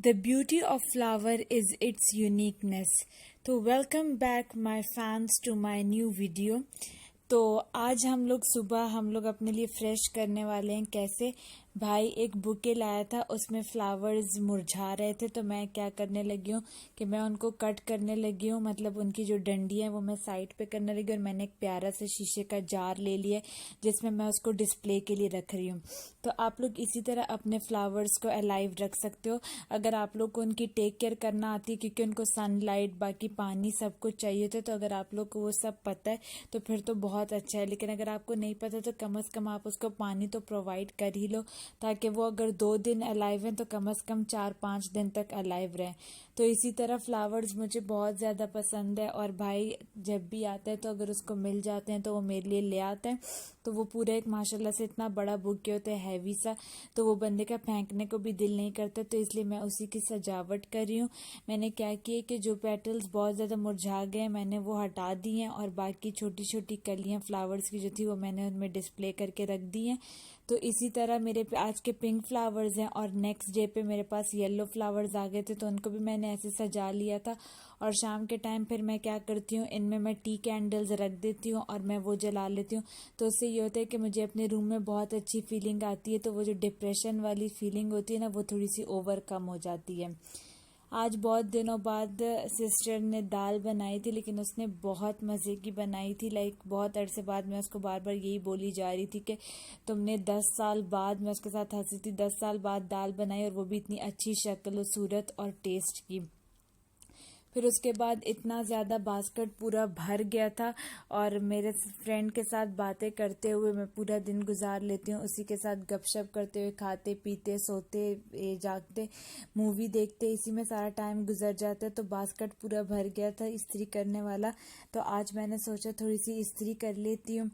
The beauty of flower is its uniqueness. तो welcome back my fans to my new video. तो आज हम लोग अपने लिए फ्रेश करने वाले हैं। कैसे? भाई एक बुके लाया था, उसमें फ्लावर्स मुरझा रहे थे, तो मैं क्या करने लगी हूँ कि मैं उनको कट करने लगी हूँ। मतलब उनकी जो डंडी है वो मैं साइड पे करने लगी, और मैंने एक प्यारा सा शीशे का जार ले लिया जिसमें मैं उसको डिस्प्ले के लिए रख रही हूँ। तो आप लोग इसी तरह अपने फ्लावर्स को अलाइव रख सकते हो अगर आप लोग को उनकी टेक केयर करना आती है, क्योंकि उनको सनलाइट, बाकी पानी सब कुछ चाहिए होता है। तो अगर आप लोग को वो सब पता है तो फिर तो बहुत अच्छा है, लेकिन अगर आपको नहीं पता तो कम से कम आप उसको पानी तो प्रोवाइड कर ही लो, ताकि वो अगर 2 दिन अलाइव हैं तो कम से कम 4-5 दिन तक अलाइव रहें। तो इसी तरह फ्लावर्स मुझे बहुत ज़्यादा पसंद है, और भाई जब भी आता है तो अगर उसको मिल जाते हैं तो वो मेरे लिए ले आता है। तो वो पूरा एक माशाल्लाह से इतना बड़ा बुके होता है, हैवी सा, तो वो बंदे का फेंकने को भी दिल नहीं करता। तो इसलिए मैं उसी की सजावट कर रही हूँ। मैंने क्या किया कि जो पेटल्स बहुत ज़्यादा मुरझा गए मैंने वो हटा दी हैं, और बाकी छोटी छोटी कलियाँ फ्लावर्स की जो थी वो मैंने उनमें डिस्प्ले करके रख दी हैं। तो इसी तरह मेरे पे आज के पिंक फ्लावर्स हैं, और नेक्स्ट डे पे मेरे पास येलो फ्लावर्स आ गए थे, तो उनको भी मैंने ऐसे सजा लिया था। और शाम के टाइम फिर मैं क्या करती हूँ, इनमें मैं टी कैंडल्स रख देती हूँ और मैं वो जला लेती हूँ। तो उससे ये होता है कि मुझे अपने रूम में बहुत अच्छी फीलिंग आती है। तो वो जो डिप्रेशन वाली फीलिंग होती है ना, वो थोड़ी सी ओवरकम हो जाती है। आज बहुत दिनों बाद सिस्टर ने दाल बनाई थी, लेकिन उसने बहुत मज़े की बनाई थी। लाइक बहुत अरसे बाद मैं उसको बार बार यही बोली जा रही थी कि तुमने 10 साल बाद, मैं उसके साथ हंसी थी, 10 साल बाद दाल बनाई, और वो भी इतनी अच्छी शक्ल, सूरत और टेस्ट की। फिर उसके बाद इतना ज़्यादा बास्केट पूरा भर गया था, और मेरे फ्रेंड के साथ बातें करते हुए मैं पूरा दिन गुजार लेती हूँ। उसी के साथ गपशप करते हुए, खाते पीते, सोते, जागते, मूवी देखते, इसी में सारा टाइम गुजर जाता है। तो बास्केट पूरा भर गया था इस्त्री करने वाला। तो आज मैंने सोचा थोड़ी सी इस्त्री कर लेती हूँ।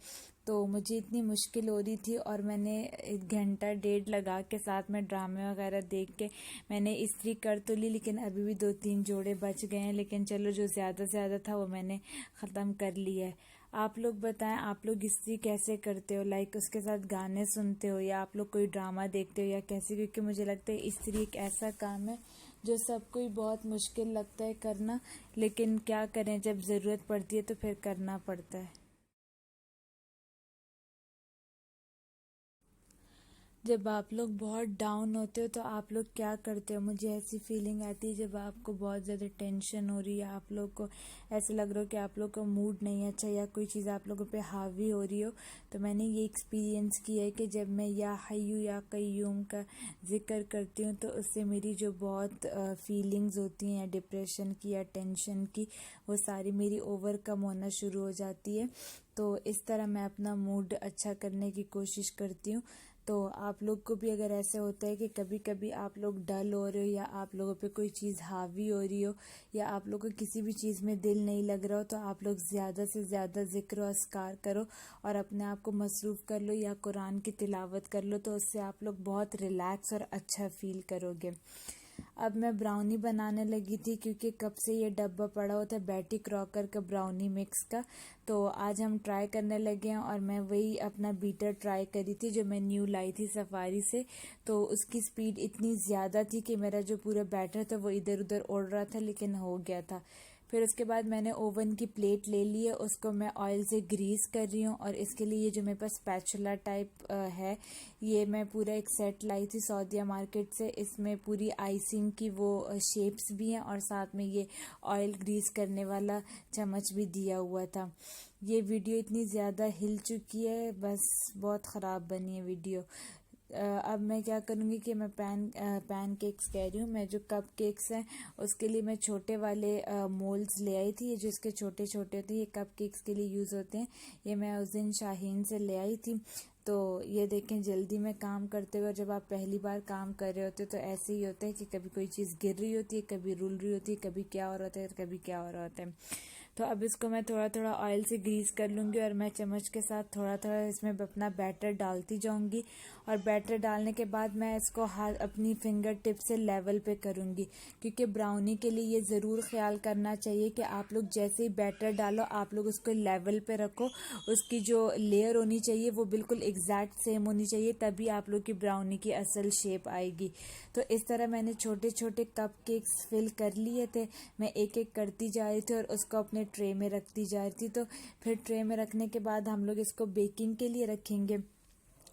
तो मुझे इतनी मुश्किल हो रही थी, और मैंने 1 घंटा 1.5 लगा के साथ में ड्रामे वगैरह देख के मैंने इस्त्री कर तो ली, लेकिन अभी भी 2-3 जोड़े बच गए हैं। लेकिन चलो, जो ज़्यादा से ज़्यादा था वो मैंने ख़त्म कर लिया है। आप लोग बताएं, आप लोग इस्त्री कैसे करते हो? लाइक उसके साथ गाने सुनते हो, या आप लोग कोई ड्रामा देखते हो, या कैसे? क्योंकि मुझे लगता है इस्त्री एक ऐसा काम है जो सबको ही बहुत मुश्किल लगता है करना, लेकिन क्या करें, जब ज़रूरत पड़ती है तो फिर करना पड़ता है। जब आप लोग बहुत डाउन होते हो तो आप लोग क्या करते हो? मुझे ऐसी फीलिंग आती है जब आपको बहुत ज़्यादा टेंशन हो रही है, आप लोग को ऐसे लग रहा हो कि आप लोग का मूड नहीं है अच्छा, या कोई चीज़ आप लोगों पे हावी हो रही हो। तो मैंने ये एक्सपीरियंस किया है कि जब मैं या हय्यू या कय्यूम का जिक्र करती हूँ, तो उससे मेरी जो बहुत फीलिंग्स होती हैं डिप्रेशन की या टेंशन की, वो सारी मेरी ओवरकम होना शुरू हो जाती है। तो इस तरह मैं अपना मूड अच्छा करने की कोशिश करती हूँ। तो आप लोग को भी अगर ऐसे होता है कि कभी कभी आप लोग डल हो रहे हो, या आप लोगों पे कोई चीज़ हावी हो रही हो, या आप लोग को किसी भी चीज़ में दिल नहीं लग रहा हो, तो आप लोग ज़्यादा से ज़्यादा जिक्र और अस्कार करो, और अपने आप को मसरूफ़ कर लो, या कुरान की तिलावत कर लो। तो उससे आप लोग बहुत रिलैक्स और अच्छा फील करोगे। अब मैं ब्राउनी बनाने लगी थी, क्योंकि कब से ये डब्बा पड़ा होता है बैटी क्रॉकर का ब्राउनी मिक्स का। तो आज हम ट्राई करने लगे हैं, और मैं वही अपना बीटर ट्राई करी थी जो मैं न्यू लाई थी सफारी से। तो उसकी स्पीड इतनी ज़्यादा थी कि मेरा जो पूरा बैटर था वो इधर उधर उड़ रहा था, लेकिन हो गया था। फिर उसके बाद मैंने ओवन की प्लेट ले ली है, उसको मैं ऑयल से ग्रीस कर रही हूँ। और इसके लिए ये जो मेरे पास स्पैचुला टाइप है, ये मैं पूरा एक सेट लाई थी सऊदीया मार्केट से। इसमें पूरी आइसिंग की वो शेप्स भी हैं, और साथ में ये ऑयल ग्रीस करने वाला चम्मच भी दिया हुआ था। ये वीडियो इतनी ज़्यादा हिल चुकी है, बस बहुत ख़राब बनी है वीडियो। अब मैं क्या करूँगी कि मैं पैन केक्स कह रही हूँ, मैं जो कप केक्स हैं उसके लिए मैं छोटे वाले मोल्ड्स ले आई थी। ये जो इसके छोटे छोटे होते हैं, ये कप केक्स के लिए यूज़ होते हैं। ये मैं उस दिन शाहीन से ले आई थी। तो ये देखें, जल्दी में काम करते हुए, जब आप पहली बार काम कर रहे होते हो तो ऐसे ही होता है कि कभी कोई चीज़ गिर रही होती है, कभी रुल रही होती है, कभी क्या हो रहा होता है, कभी क्या हो रहा होता है। तो अब इसको मैं थोड़ा थोड़ा ऑयल से ग्रीस कर लूँगी और मैं चम्मच के साथ थोड़ा थोड़ा इसमें अपना बैटर डालती जाऊँगी। और बैटर डालने के बाद मैं इसको हाथ अपनी फिंगर टिप से लेवल पे करूँगी, क्योंकि ब्राउनी के लिए ये ज़रूर ख्याल करना चाहिए कि आप लोग जैसे ही बैटर डालो आप लोग उसको लेवल पे रखो। उसकी जो लेयर होनी चाहिए वो बिल्कुल एग्जैक्ट सेम होनी चाहिए, तभी आप लोग की ब्राउनी की असल शेप आएगी। तो इस तरह मैंने छोटे छोटे कप केक्स फिल कर लिए थे। मैं एक एक करती जा रही थी और उसको अपने ट्रे में रखती जा रही थी। तो फिर ट्रे में रखने के बाद हम लोग इसको बेकिंग के लिए रखेंगे।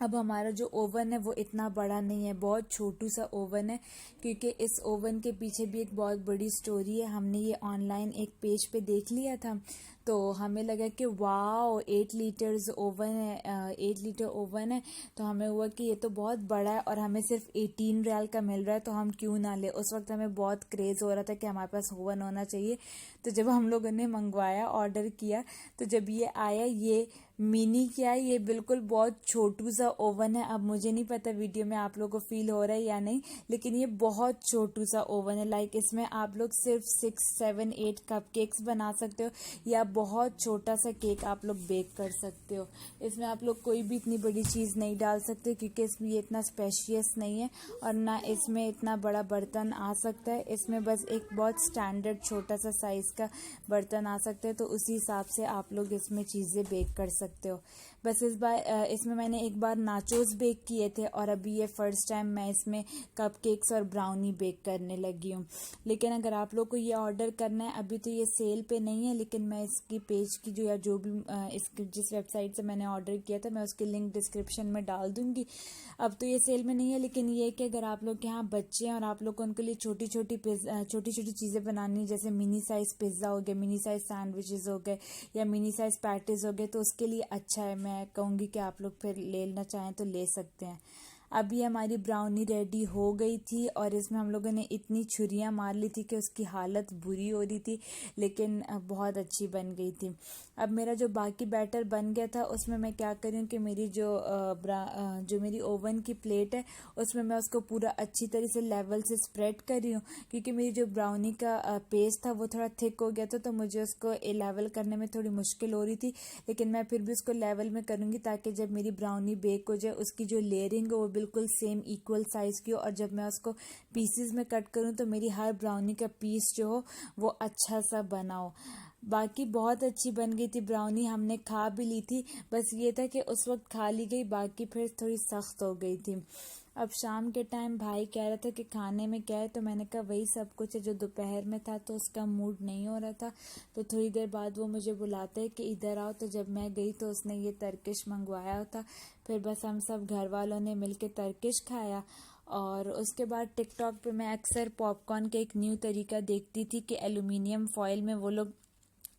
अब हमारा जो ओवन है वो इतना बड़ा नहीं है, बहुत छोटू सा ओवन है, क्योंकि इस ओवन के पीछे भी एक बहुत बड़ी स्टोरी है। हमने ये ऑनलाइन एक पेज पे देख लिया था, तो हमें लगा कि वाओ 8 लीटर्स ओवन है, 8 लीटर ओवन है। तो हमें हुआ कि ये तो बहुत बड़ा है और हमें सिर्फ 18 रियाल का मिल रहा है, तो हम क्यों ना ले। उस वक्त हमें बहुत क्रेज़ हो रहा था कि हमारे पास ओवन होना चाहिए। तो जब हम लोगों ने मंगवाया, ऑर्डर किया, तो जब ये आया, ये मिनी क्या है, ये बिल्कुल बहुत छोटू सा ओवन है। अब मुझे नहीं पता वीडियो में आप लोगों को फील हो रहा है या नहीं, लेकिन ये बहुत छोटू सा ओवन है। लाइक इसमें आप लोग सिर्फ 6, 7, 8 कप केक्स बना सकते हो, या बहुत छोटा सा केक आप लोग बेक कर सकते हो। इसमें आप लोग कोई भी इतनी बड़ी चीज़ नहीं डाल सकते, क्योंकि इसमें ये इतना स्पेशियस नहीं है और ना इसमें इतना बड़ा बर्तन आ सकता है। इसमें बस एक बहुत स्टैंडर्ड छोटा सा साइज़ का बर्तन आ सकता है, तो उसी हिसाब से आप लोग इसमें चीज़ें बेक कर सकते हो। बस इस बार इसमें मैंने एक बार नाचोस बेक किए थे और अभी ये फर्स्ट टाइम मैं इसमें कप केक्स और ब्राउनी बेक करने लगी हूँ। लेकिन अगर आप लोग को ये ऑर्डर करना है, अभी तो ये सेल पे नहीं है, लेकिन मैं इसकी पेज की जो भी जिस वेबसाइट से मैंने ऑर्डर किया था मैं उसकी लिंक डिस्क्रिप्शन में डाल दूँगी। अब तो ये सेल में नहीं है, लेकिन ये कि अगर आप लोग के यहाँ बच्चे हैं और आप लोग को उनके लिए छोटी छोटी चीज़ें बनानी है, जैसे मिनी साइज़ पिज़्ज़ा हो गया, मिनी साइज़ सैंडविचेस हो गए, या मिनी साइज़ पैटीज हो गए, तो उसके लिए अच्छा है। मैं कहूँगी कि आप लोग फिर लेना चाहें तो ले सकते हैं। अभी हमारी ब्राउनी रेडी हो गई थी और इसमें हम लोगों ने इतनी छुरियां मार ली थी कि उसकी हालत बुरी हो रही थी, लेकिन बहुत अच्छी बन गई थी। अब मेरा जो बाकी बैटर बन गया था उसमें मैं क्या कर रही हूँ कि मेरी जो मेरी ओवन की प्लेट है उसमें मैं उसको पूरा अच्छी तरह से लेवल से स्प्रेड कर रही हूँ, क्योंकि मेरी जो ब्राउनी का पेस्ट था वो थोड़ा थिक हो गया था, तो मुझे उसको लेवल करने में थोड़ी मुश्किल हो रही थी। लेकिन मैं फिर भी उसको लेवल में करूँगी, ताकि जब मेरी ब्राउनी बेक हो जाए उसकी जो लेयरिंग है वो बिल्कुल सेम इक्वल साइज़ की हो, और जब मैं उसको पीसेस में कट करूँ तो मेरी हर ब्राउनी का पीस जो हो वो अच्छा सा बना हो। बाकी बहुत अच्छी बन गई थी ब्राउनी, हमने खा भी ली थी। बस ये था कि उस वक्त खा ली गई, बाकी फिर थोड़ी सख्त हो गई थी। अब शाम के टाइम भाई कह रहा था कि खाने में क्या है, तो मैंने कहा वही सब कुछ है जो दोपहर में था, तो उसका मूड नहीं हो रहा था। तो थोड़ी देर बाद वो मुझे बुलाते हैं कि इधर आओ, तो जब मैं गई तो उसने ये तरकिश मंगवाया था। फिर बस हम सब घर वालों ने मिलके तरकिश खाया। और उसके बाद टिकटॉक पे मैं अक्सर पॉपकॉर्न का एक न्यू तरीका देखती थी कि एल्युमिनियम फॉइल में वो लोग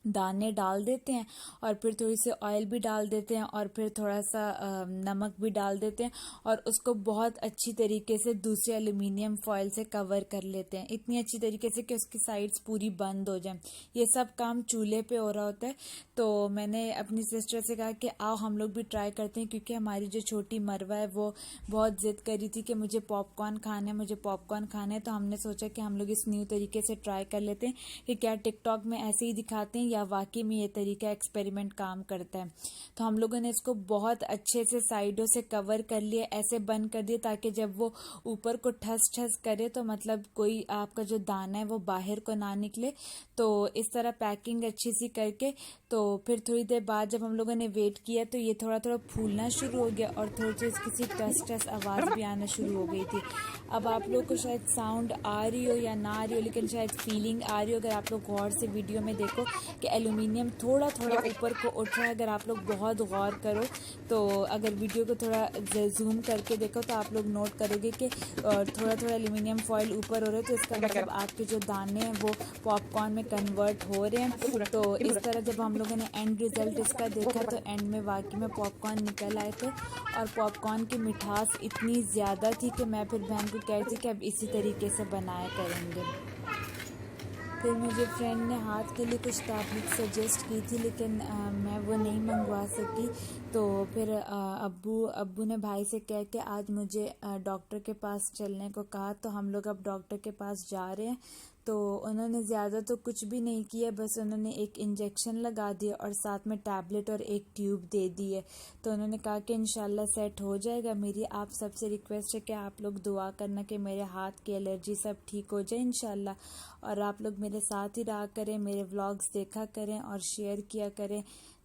दाने डाल देते हैं और फिर थोड़ी सी ऑयल भी डाल देते हैं और फिर थोड़ा सा नमक भी डाल देते हैं, और उसको बहुत अच्छी तरीके से दूसरे एल्युमिनियम फॉइल से कवर कर लेते हैं, इतनी अच्छी तरीके से कि उसकी साइड्स पूरी बंद हो जाए। ये सब काम चूल्हे पे हो रहा होता है। तो मैंने अपनी सिस्टर से कहा कि आओ हम लोग भी ट्राई करते हैं, क्योंकि हमारी जो छोटी मरवा है वो बहुत ज़िद कर रही थी कि मुझे पॉपकॉर्न खाना है, मुझे पॉपकॉर्न खाना है। तो हमने सोचा कि हम लोग इस न्यू तरीके से ट्राई कर लेते हैं कि क्या टिकटॉक में ऐसे ही दिखाते हैं या वाकई में ये तरीका एक्सपेरिमेंट काम करता है। तो हम लोगों ने इसको बहुत अच्छे से साइडों से कवर कर लिया, ऐसे बंद कर दिया ताकि जब वो ऊपर को ठस ठस करे तो मतलब कोई आपका जो दाना है वो बाहर को ना निकले। तो इस तरह पैकिंग अच्छी सी करके, तो फिर थोड़ी देर बाद जब हम लोगों ने वेट किया तो ये थोड़ा थोड़ा फूलना शुरू हो गया और थोड़ी सी इसकी सी टस टस आवाज़ भी आना शुरू हो गई थी। अब आप लोग को शायद साउंड आ रही हो या ना आ रही हो, लेकिन शायद फीलिंग आ रही हो अगर आप लोग गौर से वीडियो में देखो कि एल्युमिनियम थोड़ा थोड़ा ऊपर को उठ रहा है। अगर आप लोग बहुत गौर करो तो अगर वीडियो को थोड़ा जूम करके देखो तो आप लोग नोट करोगे कि थोड़ा थोड़ा एल्युमिनियम फॉइल ऊपर हो रहा है, तो इसका मतलब आपके जो दाने हैं वो पॉपकॉर्न में कन्वर्ट हो रहे हैं। तो इस तरह जब हम लोगों ने एंड रिजल्ट इसका देखा तो एंड में वाकई में पॉपकॉर्न निकल आए थे, और पॉपकॉर्न की मिठास इतनी ज़्यादा थी कि मैं फिर बहन को कह रही थी कि अब इसी तरीके से बनाया करेंगे। फिर मुझे फ्रेंड ने हाथ के लिए कुछ टैबलेट सजेस्ट की थी, लेकिन मैं वो नहीं मंगवा सकी। तो फिर अब्बू ने भाई से कह के आज मुझे डॉक्टर के पास चलने को कहा, तो हम लोग अब डॉक्टर के पास जा रहे हैं। तो उन्होंने ज़्यादा तो कुछ भी नहीं किया, बस उन्होंने एक इंजेक्शन लगा दिया और साथ में टैबलेट और एक ट्यूब दे दी है। तो उन्होंने कहा कि इंशाल्लाह सेट हो जाएगा। मेरी आप सबसे रिक्वेस्ट है कि आप लोग दुआ करना कि मेरे हाथ की एलर्जी सब ठीक हो जाए इंशाल्लाह। और आप लोग मेरे साथ ही रहा करें, मेरे व्लॉग्स देखा करें और शेयर किया करें।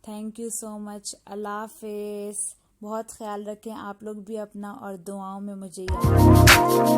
Thank you so much. अल्लाह हाफिज़। बहुत ख्याल रखें आप लोग भी अपना और दुआओं में मुझे याद रखें।